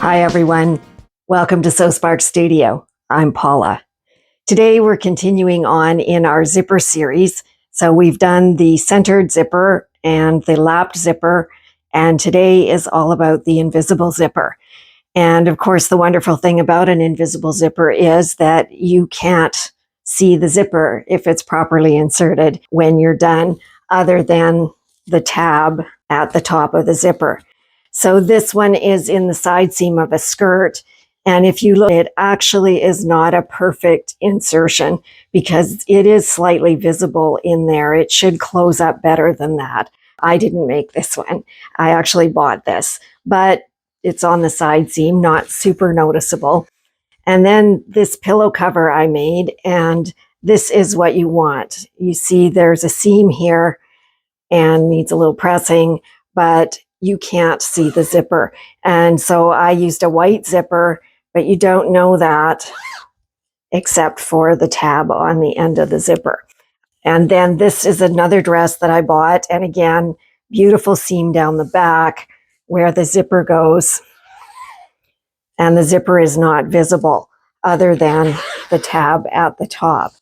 Hi everyone, welcome to Sew Spark Studio. I'm Paula. Today we're continuing on in our zipper series. So we've done the centered zipper and the lapped zipper, and today is all about the invisible zipper. And of course, the wonderful thing about an invisible zipper is that you can't see the zipper if it's properly inserted when you're done, other than the tab at the top of the zipper. So this one is in the side seam of a skirt. And if you look, it actually is not a perfect insertion because it is slightly visible in there. It should close up better than that. I didn't make this one. I actually bought this, but it's on the side seam, not super noticeable. And then this pillow cover I made, and this is what you want. You see there's a seam here and needs a little pressing, but you can't see the zipper. And so I used a white zipper, but you don't know that except for the tab on the end of the zipper. And then this is another dress that I bought. And again, beautiful seam down the back where the zipper goes. And the zipper is not visible other than the tab at the top.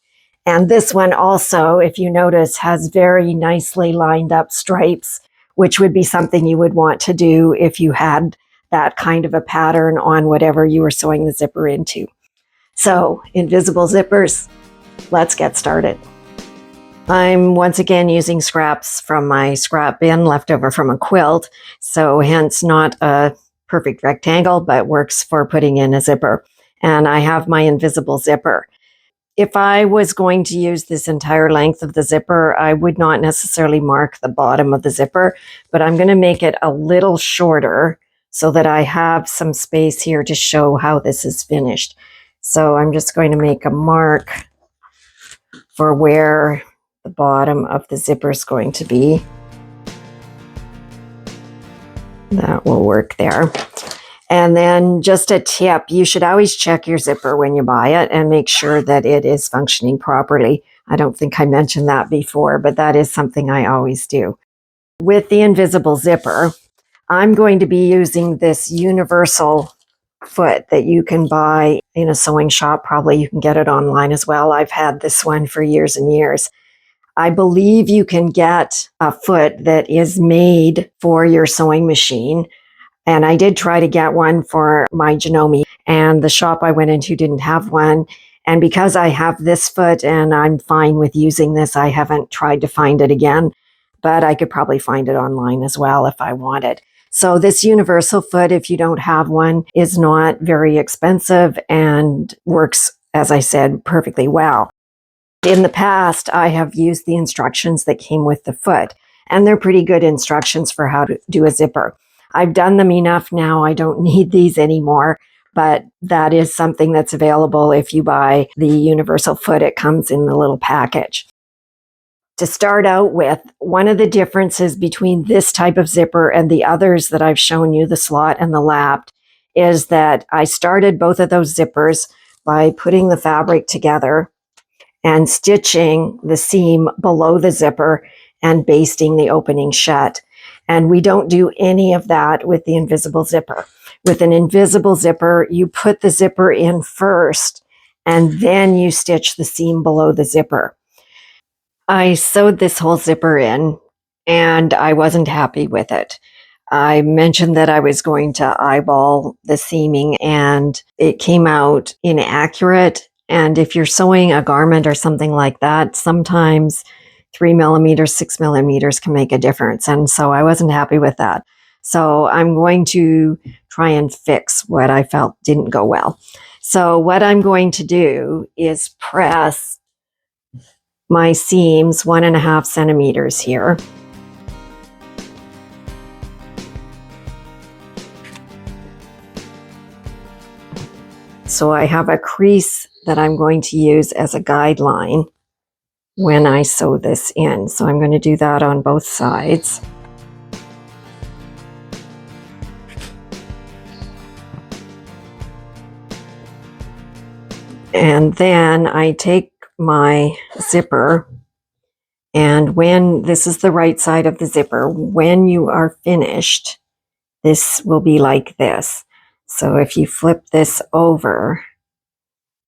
And this one also, if you notice, has very nicely lined up stripes, which would be something you would want to do if you had that kind of a pattern on whatever you were sewing the zipper into. So, invisible zippers, let's get started. I'm once again using scraps from my scrap bin left over from a quilt, so hence not a perfect rectangle, but works for putting in a zipper. And I have my invisible zipper. If I was going to use this entire length of the zipper, I would not necessarily mark the bottom of the zipper, but I'm going to make it a little shorter so that I have some space here to show how this is finished. So I'm just going to make a mark for where the bottom of the zipper is going to be. That will work there. And then just a tip, you should always check your zipper when you buy it and make sure that it is functioning properly. I don't think I mentioned that before, but that is something I always do. With the invisible zipper, I'm going to be using this universal foot that you can buy in a sewing shop. Probably you can get it online as well. I've had this one for years and years. I believe you can get a foot that is made for your sewing machine. And I did try to get one for my Janome, and the shop I went into didn't have one. And because I have this foot and I'm fine with using this, I haven't tried to find it again, but I could probably find it online as well if I wanted. So this universal foot, if you don't have one, is not very expensive and works, as I said, perfectly well. In the past, I have used the instructions that came with the foot, and they're pretty good instructions for how to do a zipper. I've done them enough now, I don't need these anymore, but that is something that's available if you buy the universal foot. It comes in the little package. To start out with, one of the differences between this type of zipper and the others that I've shown you, the slot and the lapped, is that I started both of those zippers by putting the fabric together and stitching the seam below the zipper and basting the opening shut. And we don't do any of that with the invisible zipper. With an invisible zipper, you put the zipper in first, and then you stitch the seam below the zipper. I sewed this whole zipper in, and I wasn't happy with it. I mentioned that I was going to eyeball the seaming, and it came out inaccurate. And if you're sewing a garment or something like that, sometimes 3 millimeters, 6 millimeters can make a difference. And so I wasn't happy with that. So I'm going to try and fix what I felt didn't go well. So what I'm going to do is press my seams 1.5 centimeters here. So I have a crease that I'm going to use as a guideline when I sew this in. So I'm going to do that on both sides. And then I take my zipper, and when this is the right side of the zipper, when you are finished, this will be like this. So if you flip this over,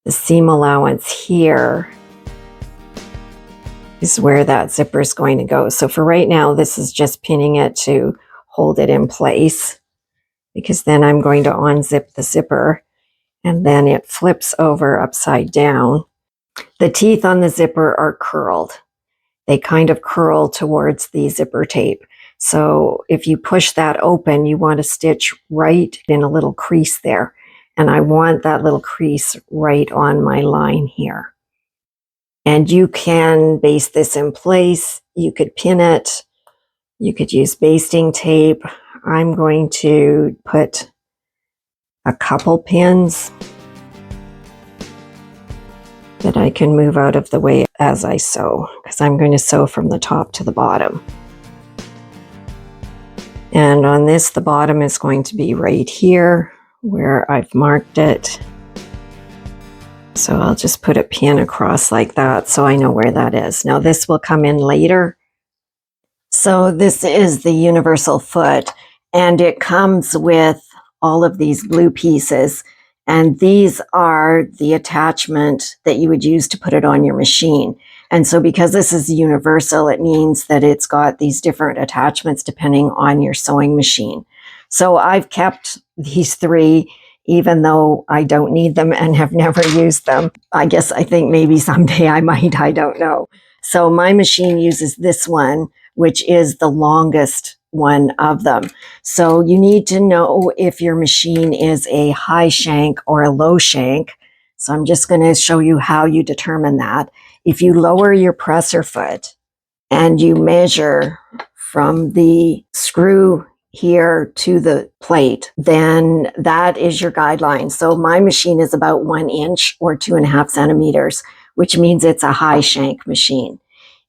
the seam allowance here is where that zipper is going to go. So for right now, this is just pinning it to hold it in place, because then I'm going to unzip the zipper and then it flips over upside down. The teeth on the zipper are curled. They kind of curl towards the zipper tape. So if you push that open, you want to stitch right in a little crease there. And I want that little crease right on my line here. And you can baste this in place. You could pin it. You could use basting tape. I'm going to put a couple pins that I can move out of the way as I sew, because I'm going to sew from the top to the bottom. And on this, the bottom is going to be right here where I've marked it. So I'll just put a pin across like that so I know where that is. Now this will come in later. So this is the universal foot, and it comes with all of these blue pieces. And these are the attachment that you would use to put it on your machine. And so because this is universal, it means that it's got these different attachments depending on your sewing machine. So I've kept these three, even though I don't need them and have never used them. I think maybe someday I might, I don't know. So my machine uses this one, which is the longest one of them. So you need to know if your machine is a high shank or a low shank. So I'm just going to show you how you determine that. If you lower your presser foot and you measure from the screw here to the plate, then that is your guideline. So my machine is about 1 inch or 2.5 centimeters, which means it's a high shank machine.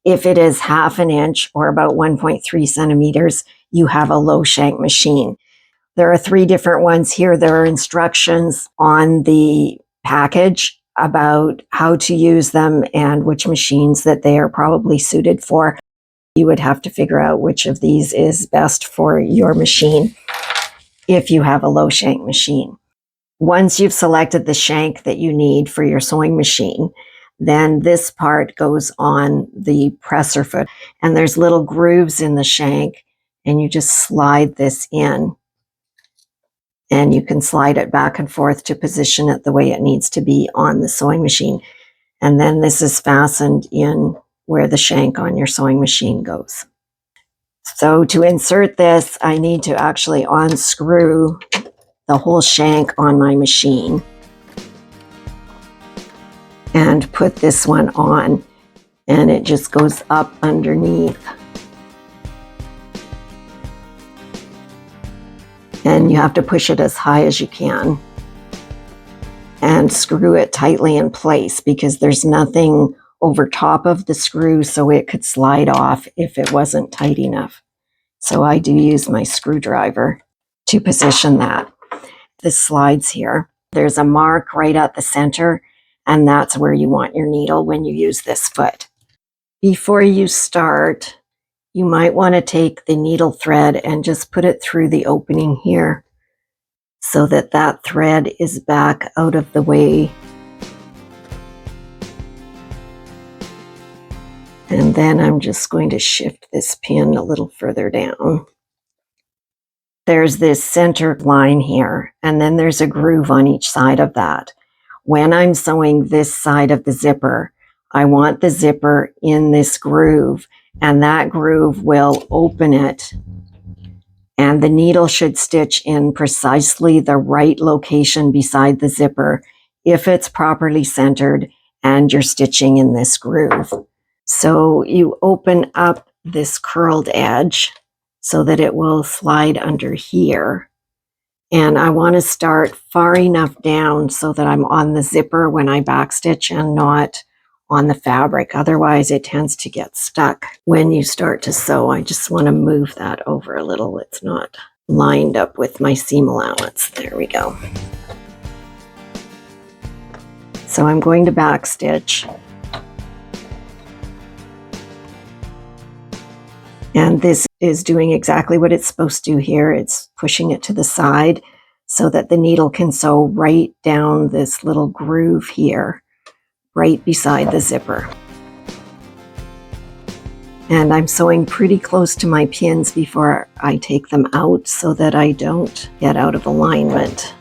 If it is 1/2 inch or about 1.3 centimeters, you have a low shank machine. There are 3 different ones here. There are instructions on the package about how to use them and which machines that they are probably suited for. You would have to figure out which of these is best for your machine if you have a low shank machine. Once you've selected the shank that you need for your sewing machine, then this part goes on the presser foot, and there's little grooves in the shank, and you just slide this in, and you can slide it back and forth to position it the way it needs to be on the sewing machine. And then this is fastened in where the shank on your sewing machine goes. So to insert this, I need to actually unscrew the whole shank on my machine and put this one on, and it just goes up underneath. And you have to push it as high as you can and screw it tightly in place, because there's nothing over top of the screw, so it could slide off if it wasn't tight enough. So I do use my screwdriver to position that. This slides here. There's a mark right at the center, and that's where you want your needle when you use this foot. Before you start, you might want to take the needle thread and just put it through the opening here so that that thread is back out of the way. And then I'm just going to shift this pin a little further down. There's this center line here, and then there's a groove on each side of that. When I'm sewing this side of the zipper, I want the zipper in this groove, and that groove will open it, and the needle should stitch in precisely the right location beside the zipper if it's properly centered and you're stitching in this groove. So you open up this curled edge so that it will slide under here. And I want to start far enough down so that I'm on the zipper when I backstitch and not on the fabric. Otherwise, it tends to get stuck when you start to sew. I just want to move that over a little. It's not lined up with my seam allowance. There we go. So I'm going to backstitch. And this is doing exactly what it's supposed to here. It's pushing it to the side so that the needle can sew right down this little groove here, right beside the zipper. And I'm sewing pretty close to my pins before I take them out so that I don't get out of alignment.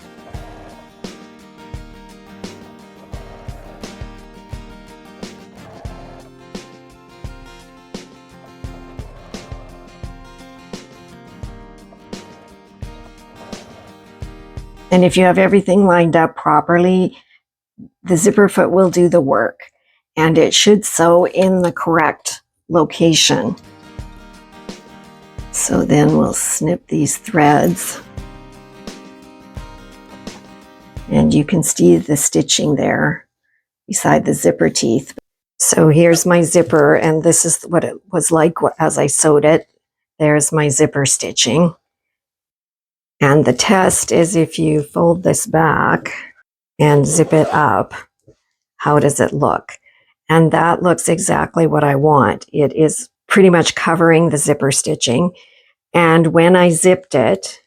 And if you have everything lined up properly, the zipper foot will do the work, and it should sew in the correct location. So then we'll snip these threads, and you can see the stitching there beside the zipper teeth. So here's my zipper, and this is what it was like as I sewed it. There's my zipper stitching. And the test is if you fold this back and zip it up, how does it look? And that looks exactly what I want. It is pretty much covering the zipper stitching. And when I zipped it,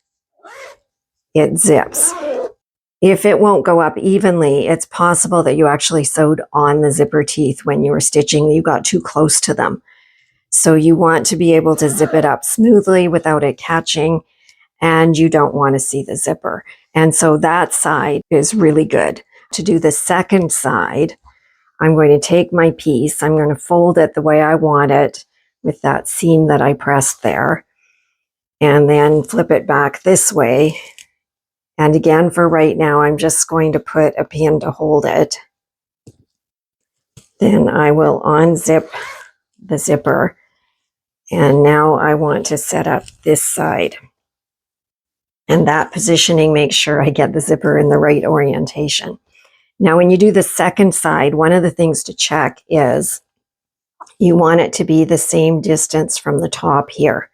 it zips. If it won't go up evenly, it's possible that you actually sewed on the zipper teeth when you were stitching. You got too close to them. So you want to be able to zip it up smoothly without it catching, and you don't want to see the zipper. And so that side is really good. To do the second side, I'm going to take my piece, I'm going to fold it the way I want it with that seam that I pressed there, and then flip it back this way. And again, for right now, I'm just going to put a pin to hold it. Then I will unzip the zipper, and now I want to set up this side. And that positioning makes sure I get the zipper in the right orientation. Now, when you do the second side, one of the things to check is you want it to be the same distance from the top here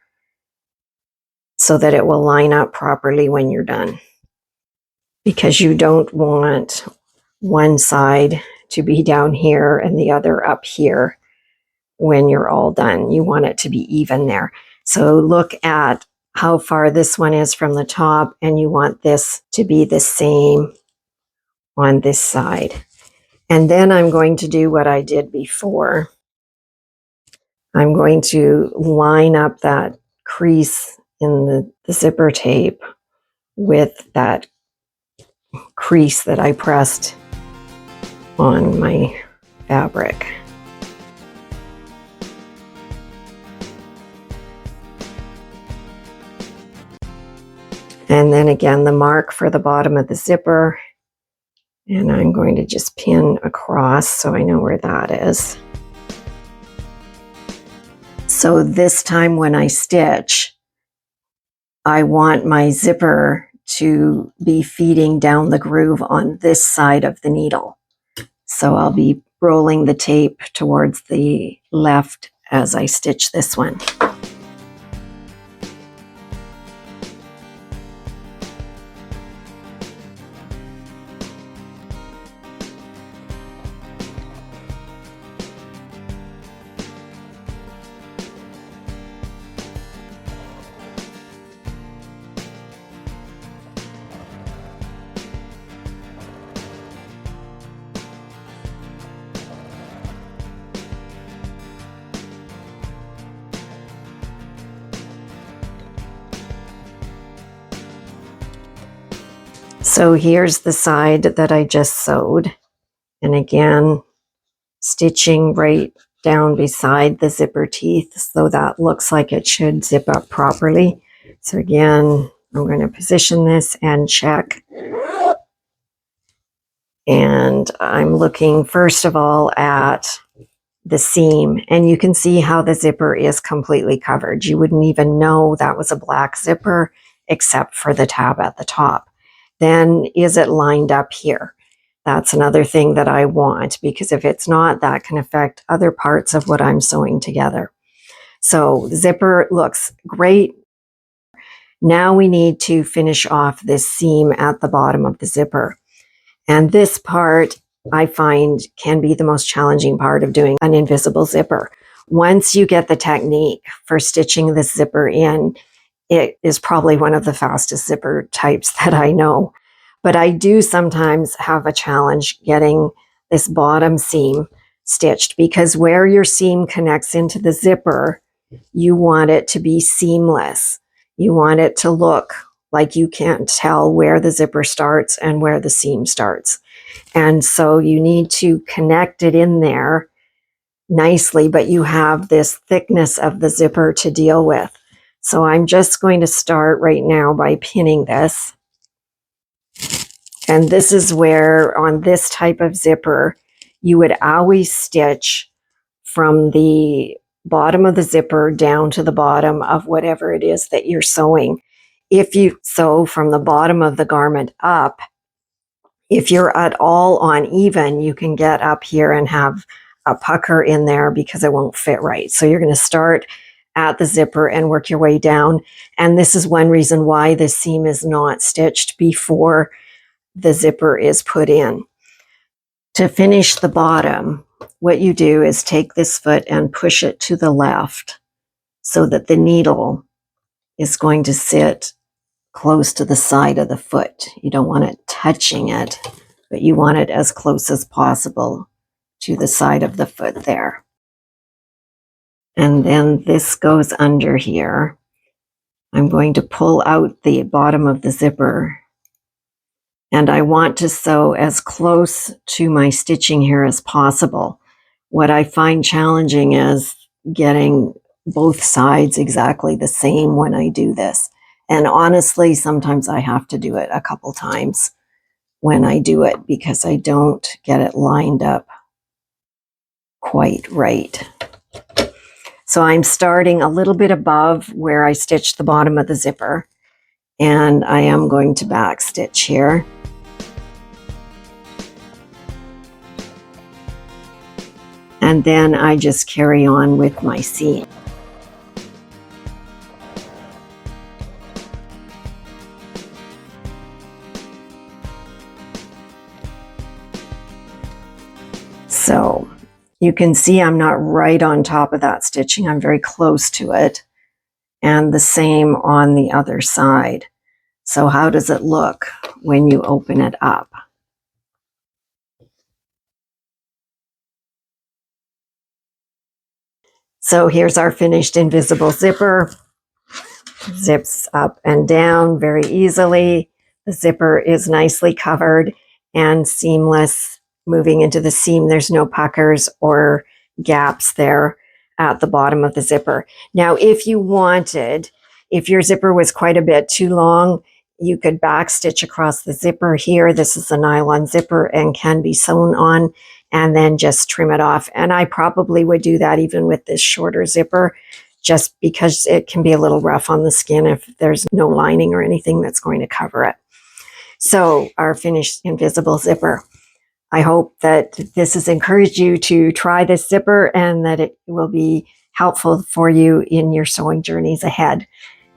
so that it will line up properly when you're done. Because you don't want one side to be down here and the other up here when you're all done. You want it to be even there. So look at how far this one is from the top, and you want this to be the same on this side. And then I'm going to do what I did before. I'm going to line up that crease in the zipper tape with that crease that I pressed on my fabric. And then again, the mark for the bottom of the zipper. And I'm going to just pin across so I know where that is. So this time when I stitch, I want my zipper to be feeding down the groove on this side of the needle. So I'll be rolling the tape towards the left as I stitch this one. So here's the side that I just sewed. And again, stitching right down beside the zipper teeth so that looks like it should zip up properly. So again, I'm going to position this and check. And I'm looking first of all at the seam, and you can see how the zipper is completely covered. You wouldn't even know that was a black zipper except for the tab at the top. Then is it lined up here? That's another thing that I want, because if it's not, that can affect other parts of what I'm sewing together. So the zipper looks great. Now we need to finish off this seam at the bottom of the zipper. And this part I find can be the most challenging part of doing an invisible zipper. Once you get the technique for stitching the zipper in, it is probably one of the fastest zipper types that I know. But I do sometimes have a challenge getting this bottom seam stitched, because where your seam connects into the zipper, you want it to be seamless. You want it to look like you can't tell where the zipper starts and where the seam starts. And so you need to connect it in there nicely, but you have this thickness of the zipper to deal with. So I'm just going to start right now by pinning this. And this is where, on this type of zipper, you would always stitch from the bottom of the zipper down to the bottom of whatever it is that you're sewing. If you sew from the bottom of the garment up, if you're at all uneven, you can get up here and have a pucker in there because it won't fit right. So you're going to start at the zipper and work your way down. And this is one reason why this seam is not stitched before the zipper is put in. To finish the bottom, what you do is take this foot and push it to the left so that the needle is going to sit close to the side of the foot. You don't want it touching it, but you want it as close as possible to the side of the foot there. And then this goes under here. I'm going to pull out the bottom of the zipper, and I want to sew as close to my stitching here as possible. What I find challenging is getting both sides exactly the same when I do this. And honestly, sometimes I have to do it a couple times when I do it because I don't get it lined up quite right. So I'm starting a little bit above where I stitched the bottom of the zipper, and I am going to back stitch here. And then I just carry on with my seam. So you can see I'm not right on top of that stitching. I'm very close to it. And the same on the other side. So how does it look when you open it up? So here's our finished invisible zipper. Zips up and down very easily. The zipper is nicely covered and seamless moving into the seam. There's no puckers or gaps there at the bottom of the zipper. Now, if you wanted, if your zipper was quite a bit too long, you could back stitch across the zipper here. This is a nylon zipper and can be sewn on, and then just trim it off. And I probably would do that even with this shorter zipper, just because it can be a little rough on the skin if there's no lining or anything that's going to cover it. So our finished invisible zipper. I hope that this has encouraged you to try this zipper and that it will be helpful for you in your sewing journeys ahead.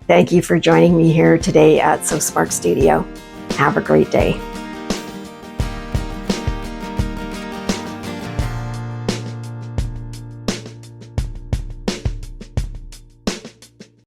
Thank you for joining me here today at Sew Spark Studio. Have a great day.